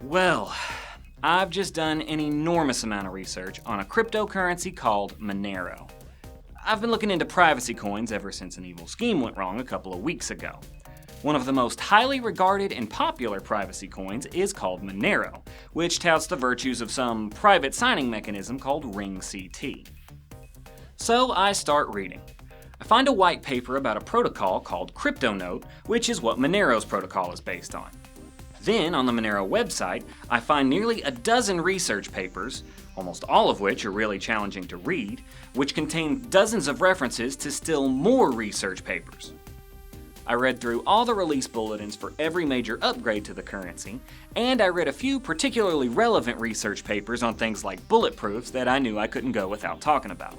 Well, I've just done an enormous amount of research on a cryptocurrency called Monero. I've been looking into privacy coins ever since an evil scheme went wrong a couple of weeks ago. One of the most highly regarded and popular privacy coins is called Monero, which touts the virtues of some private signing mechanism called RingCT. So I start reading. I find a white paper about a protocol called CryptoNote, which is what Monero's protocol is based on. Then, on the Monero website, I find nearly a dozen research papers, almost all of which are really challenging to read, which contain dozens of references to still more research papers. I read through all the release bulletins for every major upgrade to the currency, and I read a few particularly relevant research papers on things like bulletproofs that I knew I couldn't go without talking about.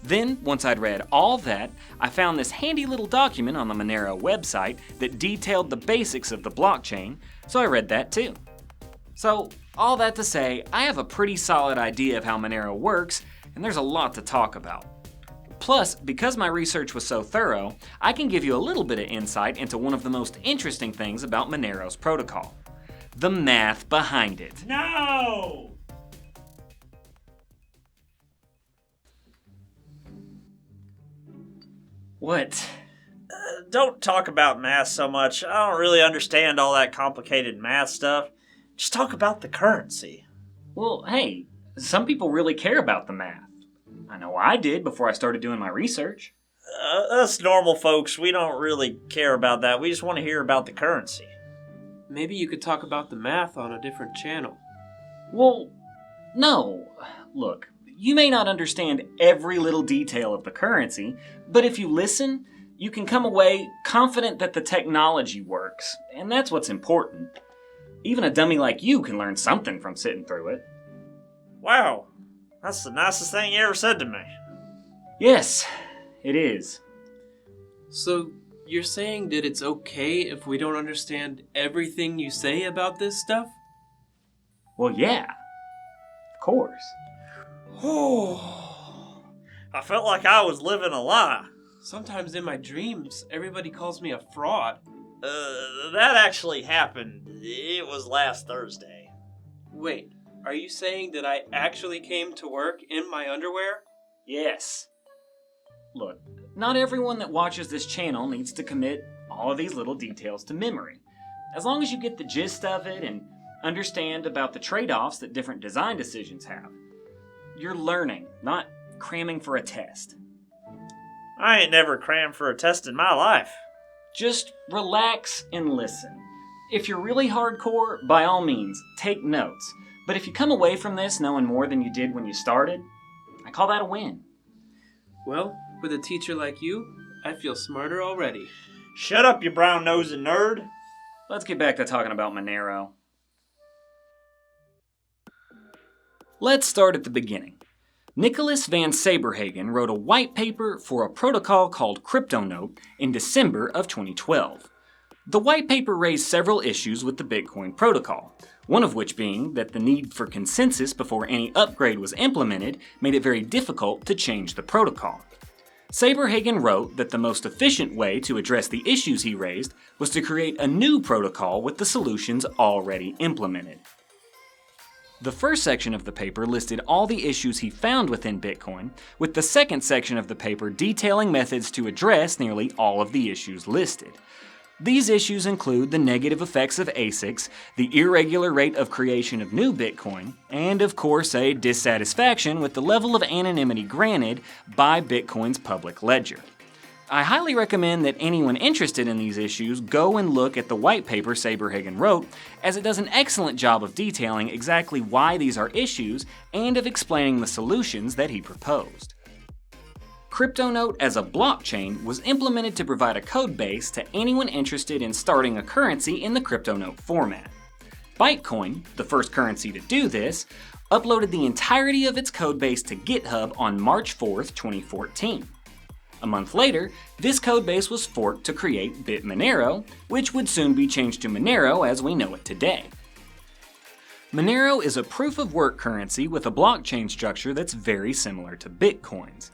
Then, once I'd read all that, I found this handy little document on the Monero website that detailed the basics of the blockchain, so I read that too. So, all that to say, I have a pretty solid idea of how Monero works, and there's a lot to talk about. Plus, because my research was so thorough, I can give you a little bit of insight into one of the most interesting things about Monero's protocol: the math behind it. No! What? Don't talk about math so much. I don't really understand all that complicated math stuff. Just talk about the currency. Well, hey, some people really care about the math. I know I did before I started doing my research. Us normal folks, we don't really care about that. We just want to hear about the currency. Maybe you could talk about the math on a different channel. Well, no. Look, you may not understand every little detail of the currency, but if you listen, you can come away confident that the technology works, and that's what's important. Even a dummy like you can learn something from sitting through it. Wow, that's the nicest thing you ever said to me. Yes, it is. So, you're saying that it's okay if we don't understand everything you say about this stuff? Well, yeah. Of course. Oh, I felt like I was living a lie. Sometimes in my dreams, everybody calls me a fraud. That actually happened. It was last Thursday. Wait, are you saying that I actually came to work in my underwear? Yes. Look, not everyone that watches this channel needs to commit all of these little details to memory. As long as you get the gist of it and understand about the trade-offs that different design decisions have. You're learning, not cramming for a test. I ain't never crammed for a test in my life. Just relax and listen. If you're really hardcore, by all means, take notes. But if you come away from this knowing more than you did when you started, I call that a win. Well, with a teacher like you, I feel smarter already. Shut up, you brown-nosing nerd. Let's get back to talking about Monero. Let's start at the beginning. Nicholas van Saberhagen wrote a white paper for a protocol called CryptoNote in December of 2012. The white paper raised several issues with the Bitcoin protocol, one of which being that the need for consensus before any upgrade was implemented made it very difficult to change the protocol. Saberhagen wrote that the most efficient way to address the issues he raised was to create a new protocol with the solutions already implemented. The first section of the paper listed all the issues he found within Bitcoin, with the second section of the paper detailing methods to address nearly all of the issues listed. These issues include the negative effects of ASICs, the irregular rate of creation of new Bitcoin, and of course a dissatisfaction with the level of anonymity granted by Bitcoin's public ledger. I highly recommend that anyone interested in these issues go and look at the white paper Saberhagen wrote, as it does an excellent job of detailing exactly why these are issues and of explaining the solutions that he proposed. CryptoNote as a blockchain was implemented to provide a code base to anyone interested in starting a currency in the CryptoNote format. Bitcoin, the first currency to do this, uploaded the entirety of its codebase to GitHub on March 4th, 2014. A month later, this codebase was forked to create BitMonero, which would soon be changed to Monero as we know it today. Monero is a proof-of-work currency with a blockchain structure that's very similar to Bitcoin's.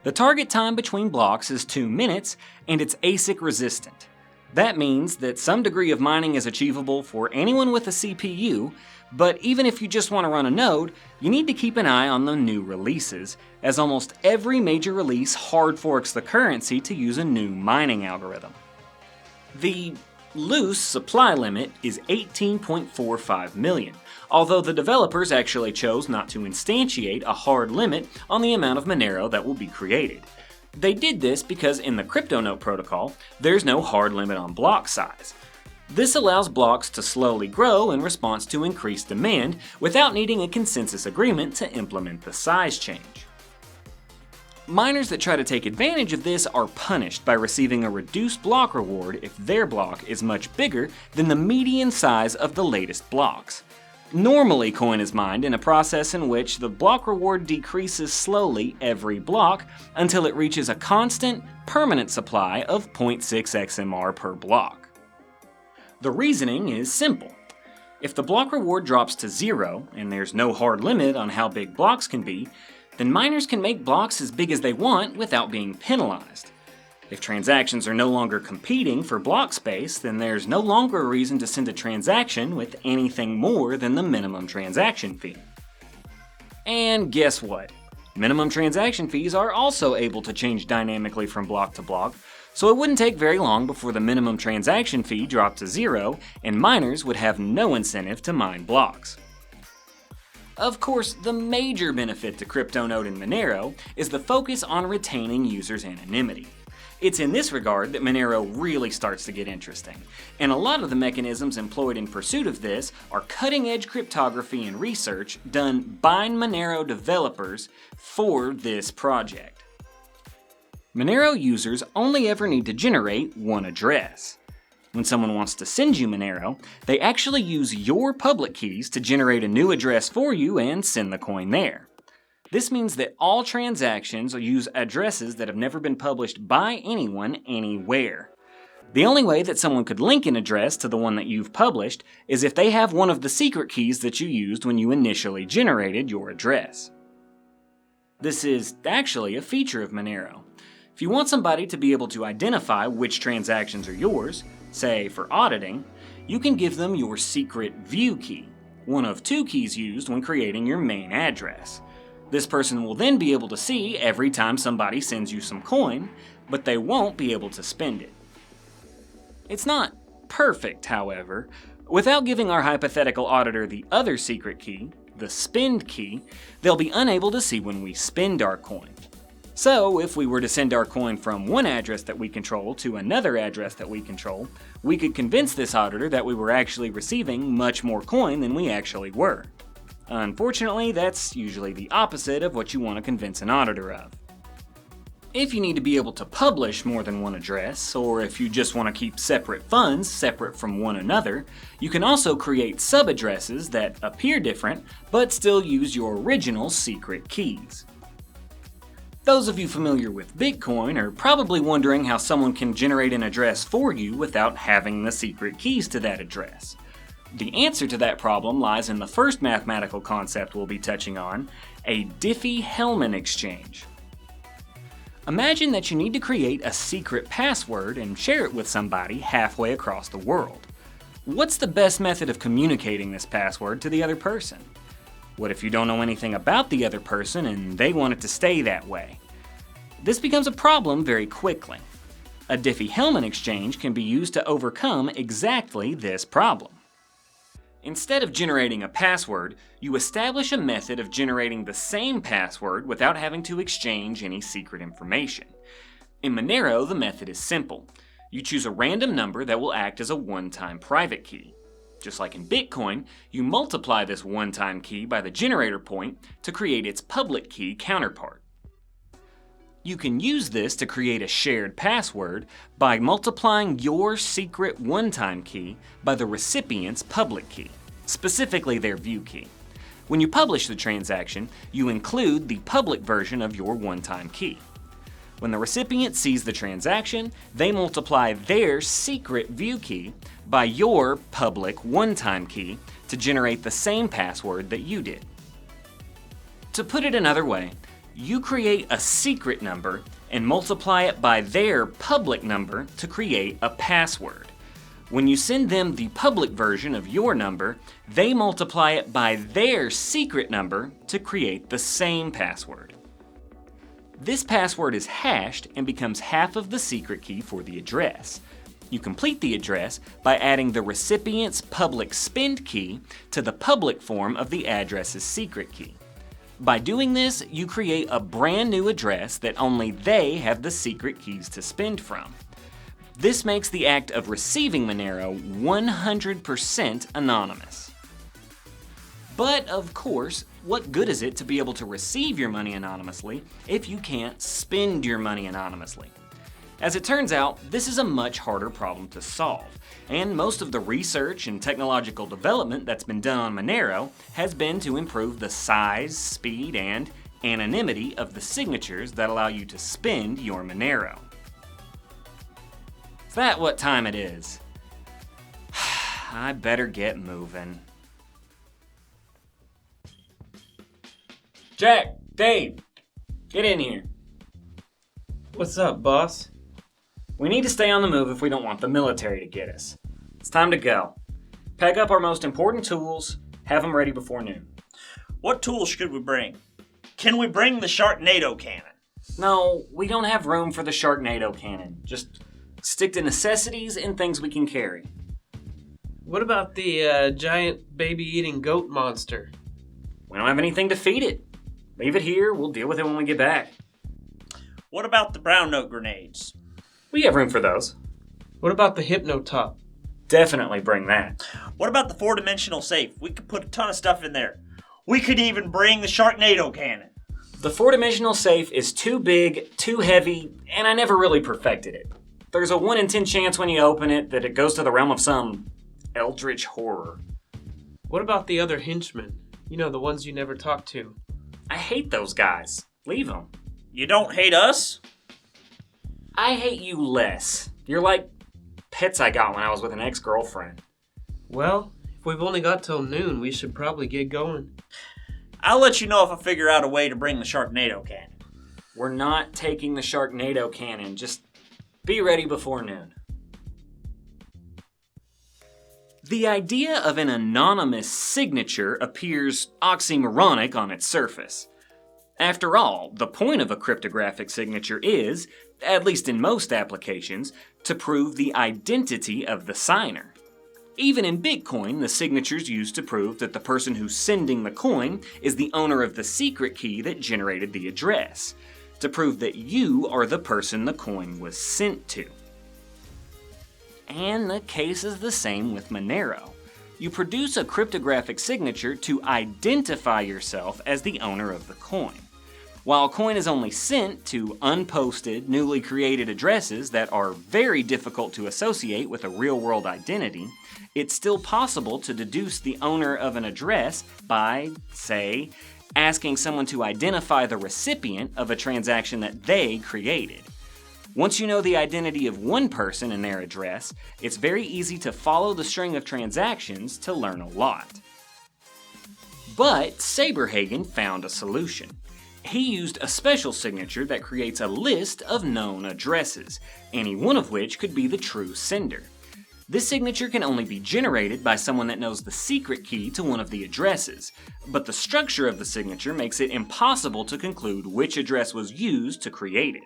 The target time between blocks is 2 minutes, and it's ASIC resistant. That means that some degree of mining is achievable for anyone with a CPU, but even if you just want to run a node, you need to keep an eye on the new releases, as almost every major release hard forks the currency to use a new mining algorithm. The loose supply limit is 18.45 million, although the developers actually chose not to instantiate a hard limit on the amount of Monero that will be created. They did this because in the CryptoNote protocol, there's no hard limit on block size. This allows blocks to slowly grow in response to increased demand without needing a consensus agreement to implement the size change. Miners that try to take advantage of this are punished by receiving a reduced block reward if their block is much bigger than the median size of the latest blocks. Normally, coin is mined in a process in which the block reward decreases slowly every block until it reaches a constant, permanent supply of 0.6 XMR per block. The reasoning is simple. If the block reward drops to 0, and there's no hard limit on how big blocks can be, then miners can make blocks as big as they want without being penalized. If transactions are no longer competing for block space, then there's no longer a reason to send a transaction with anything more than the minimum transaction fee. And guess what? Minimum transaction fees are also able to change dynamically from block to block, so it wouldn't take very long before the minimum transaction fee dropped to 0 and miners would have no incentive to mine blocks. Of course, the major benefit to CryptoNote and Monero is the focus on retaining users' anonymity. It's in this regard that Monero really starts to get interesting, and a lot of the mechanisms employed in pursuit of this are cutting-edge cryptography and research done by Monero developers for this project. Monero users only ever need to generate one address. When someone wants to send you Monero, they actually use your public keys to generate a new address for you and send the coin there. This means that all transactions use addresses that have never been published by anyone anywhere. The only way that someone could link an address to the one that you've published is if they have one of the secret keys that you used when you initially generated your address. This is actually a feature of Monero. If you want somebody to be able to identify which transactions are yours, say for auditing, you can give them your secret view key, one of two keys used when creating your main address. This person will then be able to see every time somebody sends you some coin, but they won't be able to spend it. It's not perfect, however. Without giving our hypothetical auditor the other secret key, the spend key, they'll be unable to see when we spend our coin. So, if we were to send our coin from one address that we control to another address that we control, we could convince this auditor that we were actually receiving much more coin than we actually were. Unfortunately, that's usually the opposite of what you want to convince an auditor of. If you need to be able to publish more than one address, or if you just want to keep separate funds separate from one another, you can also create sub-addresses that appear different, but still use your original secret keys. Those of you familiar with Bitcoin are probably wondering how someone can generate an address for you without having the secret keys to that address. The answer to that problem lies in the first mathematical concept we'll be touching on, a Diffie-Hellman exchange. Imagine that you need to create a secret password and share it with somebody halfway across the world. What's the best method of communicating this password to the other person? What if you don't know anything about the other person and they want it to stay that way? This becomes a problem very quickly. A Diffie-Hellman exchange can be used to overcome exactly this problem. Instead of generating a password, you establish a method of generating the same password without having to exchange any secret information. In Monero, the method is simple. You choose a random number that will act as a one-time private key. Just like in Bitcoin, you multiply this one-time key by the generator point to create its public key counterpart. You can use this to create a shared password by multiplying your secret one-time key by the recipient's public key, specifically their view key. When you publish the transaction, you include the public version of your one-time key. When the recipient sees the transaction, they multiply their secret view key by your public one-time key to generate the same password that you did. To put it another way, you create a secret number and multiply it by their public number to create a password. When you send them the public version of your number, they multiply it by their secret number to create the same password. This password is hashed and becomes half of the secret key for the address. You complete the address by adding the recipient's public spend key to the public form of the address's secret key. By doing this, you create a brand new address that only they have the secret keys to spend from. This makes the act of receiving Monero 100% anonymous. But of course, what good is it to be able to receive your money anonymously if you can't spend your money anonymously? As it turns out, this is a much harder problem to solve, and most of the research and technological development that's been done on Monero has been to improve the size, speed, and anonymity of the signatures that allow you to spend your Monero. Is that what time it is? I better get moving. Jack, Dave, get in here. What's up, boss? We need to stay on the move if we don't want the military to get us. It's time to go. Pack up our most important tools, have them ready before noon. What tools should we bring? Can we bring the Sharknado cannon? No, we don't have room for the Sharknado cannon. Just stick to necessities and things we can carry. What about the giant baby-eating goat monster? We don't have anything to feed it. Leave it here, we'll deal with it when we get back. What about the brown note grenades? We have room for those. What about the hypno-top? Definitely bring that. What about the 4-dimensional safe? We could put a ton of stuff in there. We could even bring the Sharknado cannon. The 4-dimensional safe is too big, too heavy, and I never really perfected it. There's a 1 in 10 chance when you open it that it goes to the realm of some eldritch horror. What about the other henchmen? You know, the ones you never talk to. I hate those guys. Leave them. You don't hate us? I hate you less. You're like pets I got when I was with an ex-girlfriend. Well, if we've only got till noon, we should probably get going. I'll let you know if I figure out a way to bring the Sharknado cannon. We're not taking the Sharknado cannon. Just be ready before noon. The idea of an anonymous signature appears oxymoronic on its surface. After all, the point of a cryptographic signature is, at least in most applications, to prove the identity of the signer. Even in Bitcoin, the signature's used to prove that the person who's sending the coin is the owner of the secret key that generated the address, to prove that you are the person the coin was sent to. And the case is the same with Monero. You produce a cryptographic signature to identify yourself as the owner of the coin. While coin is only sent to unposted, newly created addresses that are very difficult to associate with a real-world identity, it's still possible to deduce the owner of an address by, say, asking someone to identify the recipient of a transaction that they created. Once you know the identity of one person and their address, it's very easy to follow the string of transactions to learn a lot. But Saberhagen found a solution. He used a special signature that creates a list of known addresses, any one of which could be the true sender. This signature can only be generated by someone that knows the secret key to one of the addresses, but the structure of the signature makes it impossible to conclude which address was used to create it.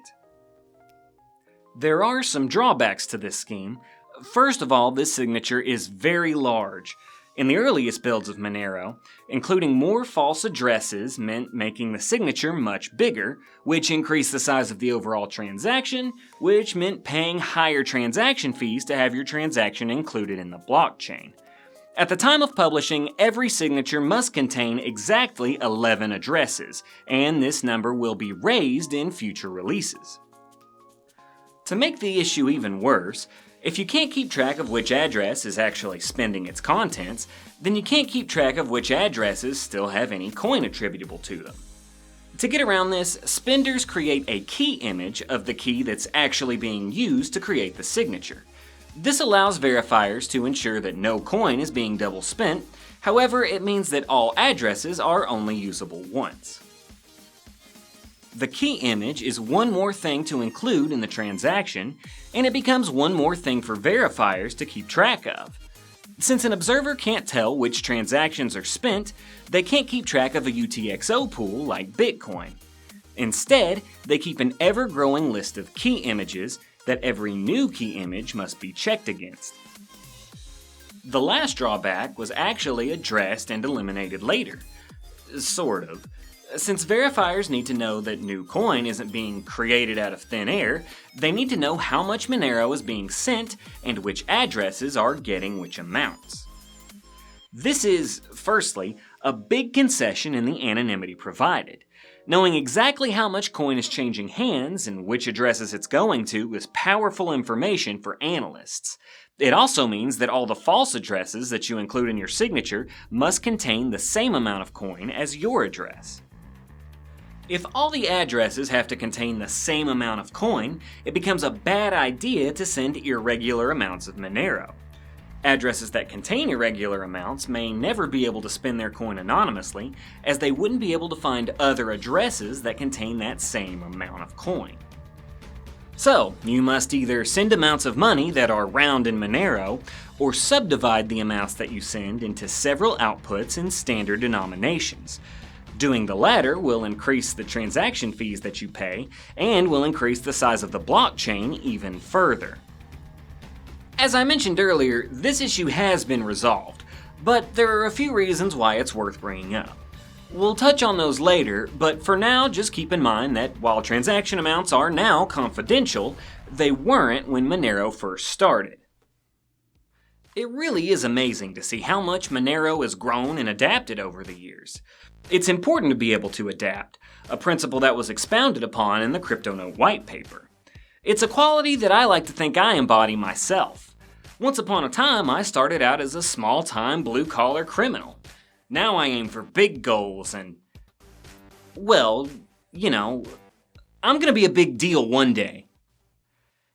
There are some drawbacks to this scheme. First of all, this signature is very large. In the earliest builds of Monero, including more false addresses meant making the signature much bigger, which increased the size of the overall transaction, which meant paying higher transaction fees to have your transaction included in the blockchain. At the time of publishing, every signature must contain exactly 11 addresses, and this number will be raised in future releases. To make the issue even worse, if you can't keep track of which address is actually spending its contents, then you can't keep track of which addresses still have any coin attributable to them. To get around this, spenders create a key image of the key that's actually being used to create the signature. This allows verifiers to ensure that no coin is being double spent, however, it means that all addresses are only usable once. The key image is one more thing to include in the transaction, and it becomes one more thing for verifiers to keep track of. Since an observer can't tell which transactions are spent, they can't keep track of a UTXO pool like Bitcoin. Instead, they keep an ever-growing list of key images that every new key image must be checked against. The last drawback was actually addressed and eliminated later. Sort of. Since verifiers need to know that new coin isn't being created out of thin air, they need to know how much Monero is being sent and which addresses are getting which amounts. This is, firstly, a big concession in the anonymity provided. Knowing exactly how much coin is changing hands and which addresses it's going to is powerful information for analysts. It also means that all the false addresses that you include in your signature must contain the same amount of coin as your address. If all the addresses have to contain the same amount of coin, it becomes a bad idea to send irregular amounts of Monero. Addresses that contain irregular amounts may never be able to spend their coin anonymously, as they wouldn't be able to find other addresses that contain that same amount of coin. So, you must either send amounts of money that are round in Monero, or subdivide the amounts that you send into several outputs in standard denominations. Doing the latter will increase the transaction fees that you pay, and will increase the size of the blockchain even further. As I mentioned earlier, this issue has been resolved, but there are a few reasons why it's worth bringing up. We'll touch on those later, but for now just keep in mind that while transaction amounts are now confidential, they weren't when Monero first started. It really is amazing to see how much Monero has grown and adapted over the years. It's important to be able to adapt, a principle that was expounded upon in the CryptoNote white paper. It's a quality that I like to think I embody myself. Once upon a time, I started out as a small-time blue-collar criminal. Now I aim for big goals and, well, I'm gonna be a big deal one day.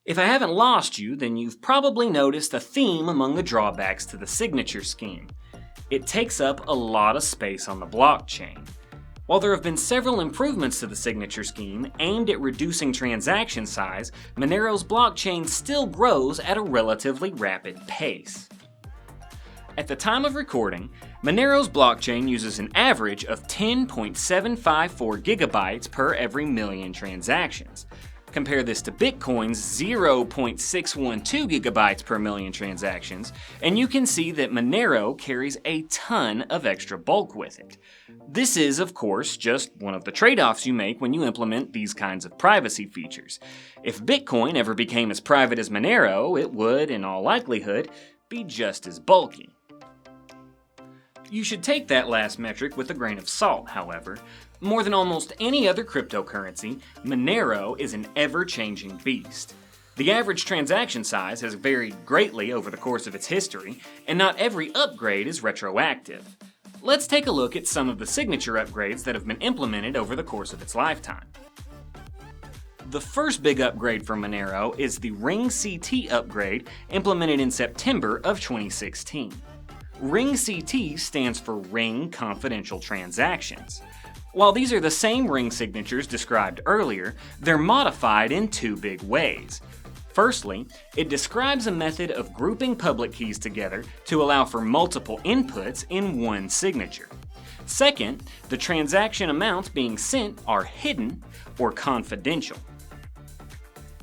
If I haven't lost you, then you've probably noticed a theme among the drawbacks to the signature scheme. It takes up a lot of space on the blockchain. While there have been several improvements to the signature scheme aimed at reducing transaction size, Monero's blockchain still grows at a relatively rapid pace. At the time of recording, Monero's blockchain uses an average of 10.754 gigabytes per every million transactions. Compare this to Bitcoin's 0.612 gigabytes per million transactions, and you can see that Monero carries a ton of extra bulk with it. This is, of course, just one of the trade-offs you make when you implement these kinds of privacy features. If Bitcoin ever became as private as Monero, it would, in all likelihood, be just as bulky. You should take that last metric with a grain of salt, however. More than almost any other cryptocurrency, Monero is an ever-changing beast. The average transaction size has varied greatly over the course of its history, and not every upgrade is retroactive. Let's take a look at some of the signature upgrades that have been implemented over the course of its lifetime. The first big upgrade for Monero is the RingCT upgrade implemented in September of 2016. RingCT stands for Ring Confidential Transactions. While these are the same ring signatures described earlier, they're modified in two big ways. Firstly, it describes a method of grouping public keys together to allow for multiple inputs in one signature. Second, the transaction amounts being sent are hidden or confidential.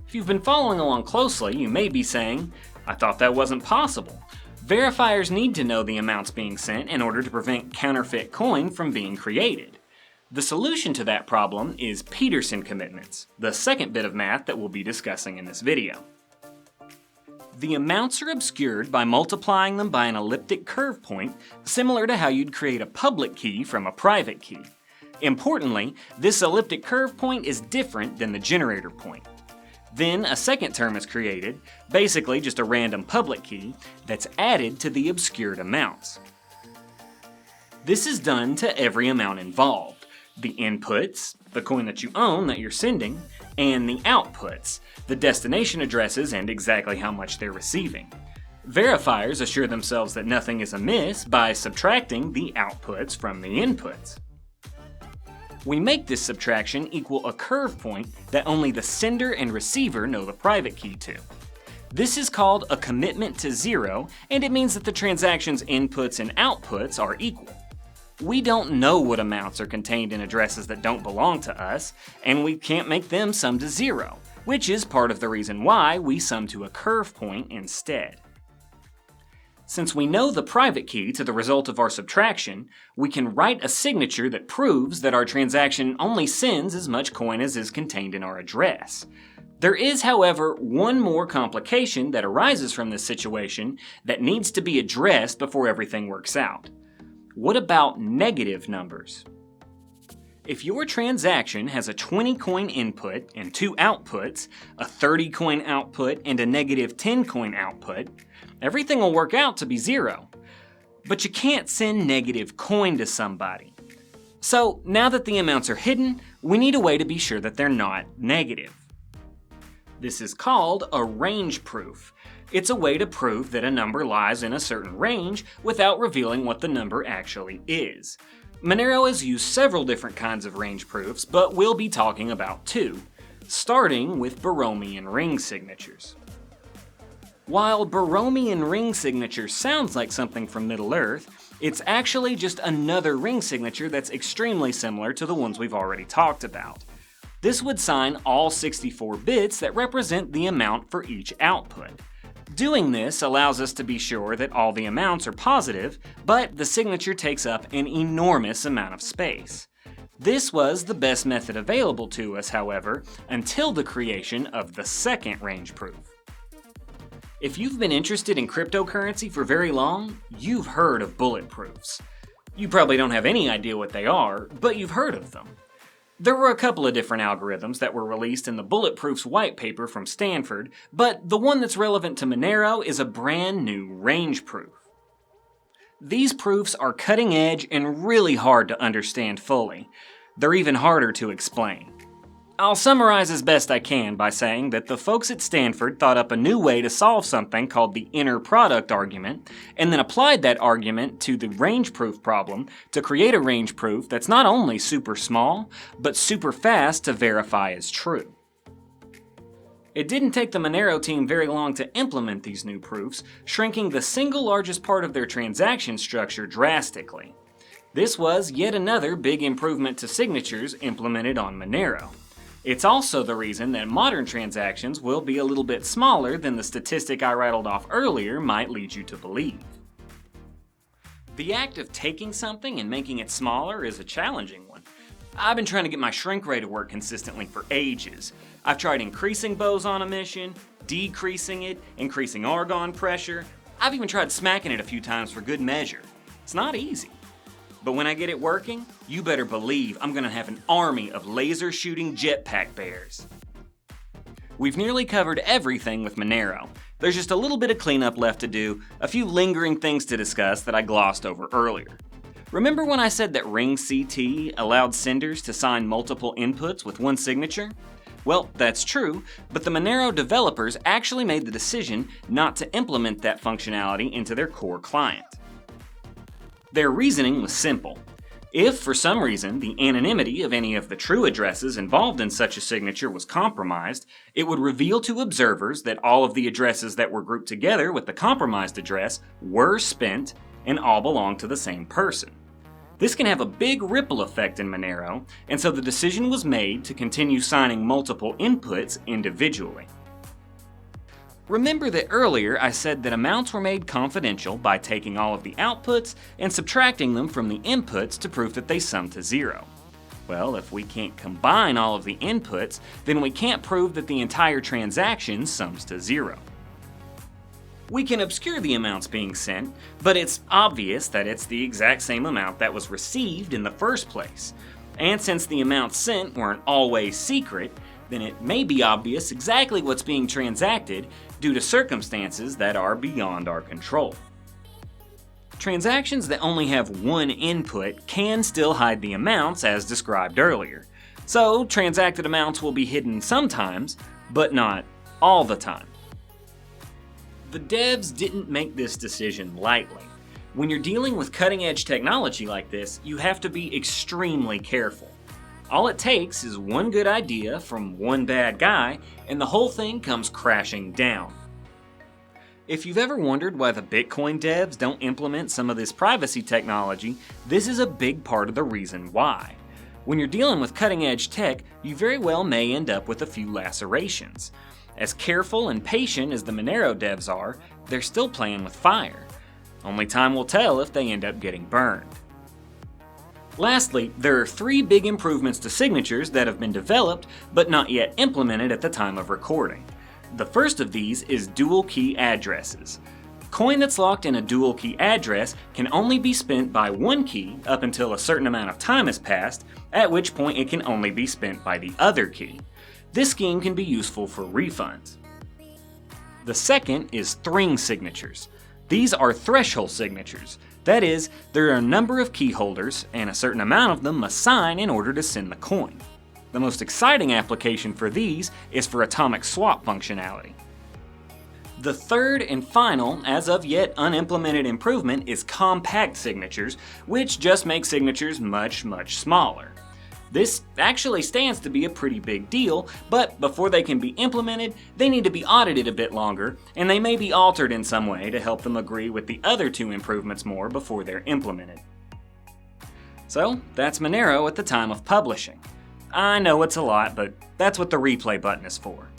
If you've been following along closely, you may be saying, "I thought that wasn't possible." Verifiers need to know the amounts being sent in order to prevent counterfeit coin from being created. The solution to that problem is Pedersen Commitments, the second bit of math that we'll be discussing in this video. The amounts are obscured by multiplying them by an elliptic curve point, similar to how you'd create a public key from a private key. Importantly, this elliptic curve point is different than the generator point. Then a second term is created, basically just a random public key, that's added to the obscured amounts. This is done to every amount involved. The inputs, the coin that you own that you're sending, and the outputs, the destination addresses and exactly how much they're receiving. Verifiers assure themselves that nothing is amiss by subtracting the outputs from the inputs. We make this subtraction equal a curve point that only the sender and receiver know the private key to. This is called a commitment to zero, and it means that the transaction's inputs and outputs are equal. We don't know what amounts are contained in addresses that don't belong to us, and we can't make them sum to zero, which is part of the reason why we sum to a curve point instead. Since we know the private key to the result of our subtraction, we can write a signature that proves that our transaction only sends as much coin as is contained in our address. There is, however, one more complication that arises from this situation that needs to be addressed before everything works out. What about negative numbers? If your transaction has a 20 coin input and 2 outputs, a 30 coin output and a negative 10 coin output, everything will work out to be 0. But you can't send negative coin to somebody. So now that the amounts are hidden, we need a way to be sure that they're not negative. This is called a range proof. It's a way to prove that a number lies in a certain range without revealing what the number actually is. Monero has used several different kinds of range proofs, but we'll be talking about 2, starting with Borromean ring signatures. While Borromean ring signature sounds like something from Middle-earth, it's actually just another ring signature that's extremely similar to the ones we've already talked about. This would sign all 64 bits that represent the amount for each output. Doing this allows us to be sure that all the amounts are positive, but the signature takes up an enormous amount of space. This was the best method available to us, however, until the creation of the second range proof. If you've been interested in cryptocurrency for very long, you've heard of bulletproofs. You probably don't have any idea what they are, but you've heard of them. There were a couple of different algorithms that were released in the Bulletproofs white paper from Stanford, but the one that's relevant to Monero is a brand new range proof. These proofs are cutting edge and really hard to understand fully. They're even harder to explain. I'll summarize as best I can by saying that the folks at Stanford thought up a new way to solve something called the inner product argument, and then applied that argument to the range proof problem to create a range proof that's not only super small, but super fast to verify as true. It didn't take the Monero team very long to implement these new proofs, shrinking the single largest part of their transaction structure drastically. This was yet another big improvement to signatures implemented on Monero. It's also the reason that modern transactions will be a little bit smaller than the statistic I rattled off earlier might lead you to believe. The act of taking something and making it smaller is a challenging one. I've been trying to get my shrink ray to work consistently for ages. I've tried increasing boson emission, decreasing it, increasing argon pressure. I've even tried smacking it a few times for good measure. It's not easy. But when I get it working, you better believe I'm gonna have an army of laser shooting jetpack bears. We've nearly covered everything with Monero. There's just a little bit of cleanup left to do, a few lingering things to discuss that I glossed over earlier. Remember when I said that RingCT allowed senders to sign multiple inputs with one signature? Well, that's true, but the Monero developers actually made the decision not to implement that functionality into their core client. Their reasoning was simple. If, for some reason, the anonymity of any of the true addresses involved in such a signature was compromised, it would reveal to observers that all of the addresses that were grouped together with the compromised address were spent and all belonged to the same person. This can have a big ripple effect in Monero, and so the decision was made to continue signing multiple inputs individually. Remember that earlier I said that amounts were made confidential by taking all of the outputs and subtracting them from the inputs to prove that they sum to 0. Well, if we can't combine all of the inputs, then we can't prove that the entire transaction sums to 0. We can obscure the amounts being sent, but it's obvious that it's the exact same amount that was received in the first place. And since the amounts sent weren't always secret, then it may be obvious exactly what's being transacted due to circumstances that are beyond our control. Transactions that only have one input can still hide the amounts as described earlier. So transacted amounts will be hidden sometimes, but not all the time. The devs didn't make this decision lightly. When you're dealing with cutting-edge technology like this, you have to be extremely careful. All it takes is one good idea from one bad guy, and the whole thing comes crashing down. If you've ever wondered why the Bitcoin devs don't implement some of this privacy technology, this is a big part of the reason why. When you're dealing with cutting-edge tech, you very well may end up with a few lacerations. As careful and patient as the Monero devs are, they're still playing with fire. Only time will tell if they end up getting burned. Lastly, there are 3 big improvements to signatures that have been developed but not yet implemented at the time of recording. The first of these is dual key addresses. Coin that's locked in a dual key address can only be spent by one key up until a certain amount of time has passed, at which point it can only be spent by the other key. This scheme can be useful for refunds. The second is Thring signatures. These are threshold signatures. That is, there are a number of key holders, and a certain amount of them must sign in order to send the coin. The most exciting application for these is for atomic swap functionality. The third and final, as of yet unimplemented improvement is compact signatures, which just make signatures much smaller. This actually stands to be a pretty big deal, but before they can be implemented, they need to be audited a bit longer, and they may be altered in some way to help them agree with the other 2 improvements more before they're implemented. So, that's Monero at the time of publishing. I know it's a lot, but that's what the replay button is for.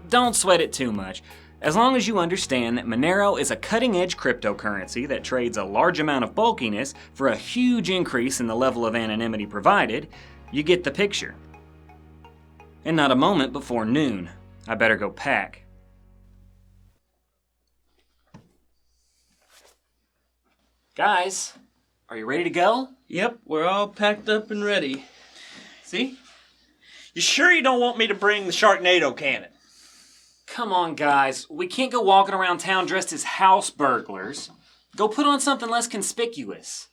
Don't sweat it too much. As long as you understand that Monero is a cutting-edge cryptocurrency that trades a large amount of bulkiness for a huge increase in the level of anonymity provided, you get the picture. And not a moment before noon. I better go pack. Guys, are you ready to go? Yep, we're all packed up and ready. See? You sure you don't want me to bring the Sharknado cannon? Come on, guys. We can't go walking around town dressed as house burglars. Go put on something less conspicuous.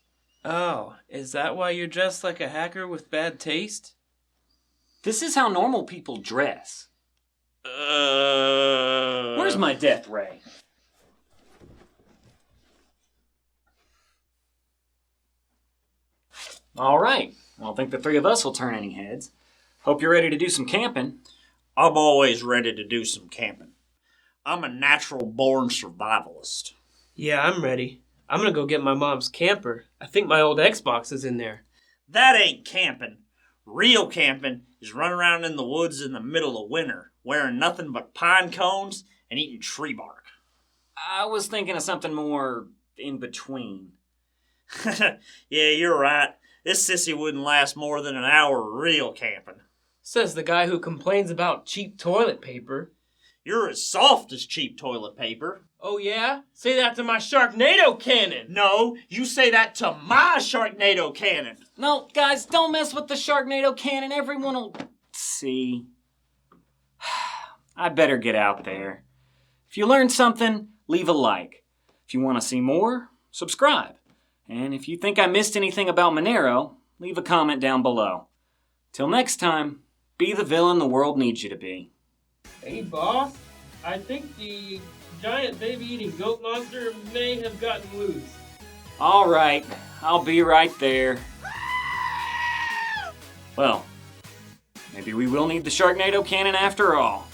Oh, is that why you're dressed like a hacker with bad taste? This is how normal people dress. Where's my death ray? All right. I don't think the 3 of us will turn any heads. Hope you're ready to do some camping. I'm always ready to do some camping. I'm a natural-born survivalist. Yeah, I'm ready. I'm gonna go get my mom's camper. I think my old Xbox is in there. That ain't camping. Real camping is running around in the woods in the middle of winter, wearing nothing but pine cones and eating tree bark. I was thinking of something more in between. Yeah, you're right. This sissy wouldn't last more than an hour real camping. Says the guy who complains about cheap toilet paper. You're as soft as cheap toilet paper. Oh yeah? Say that to my Sharknado cannon! No, you say that to my Sharknado cannon. No, guys, don't mess with the Sharknado cannon. Everyone will see. I better get out there. If you learned something, leave a like. If you want to see more, subscribe. And if you think I missed anything about Monero, leave a comment down below. Till next time, be the villain the world needs you to be. Hey boss, I think the giant baby-eating goat monster may have gotten loose. All right, I'll be right there. Well, maybe we will need the Sharknado cannon after all.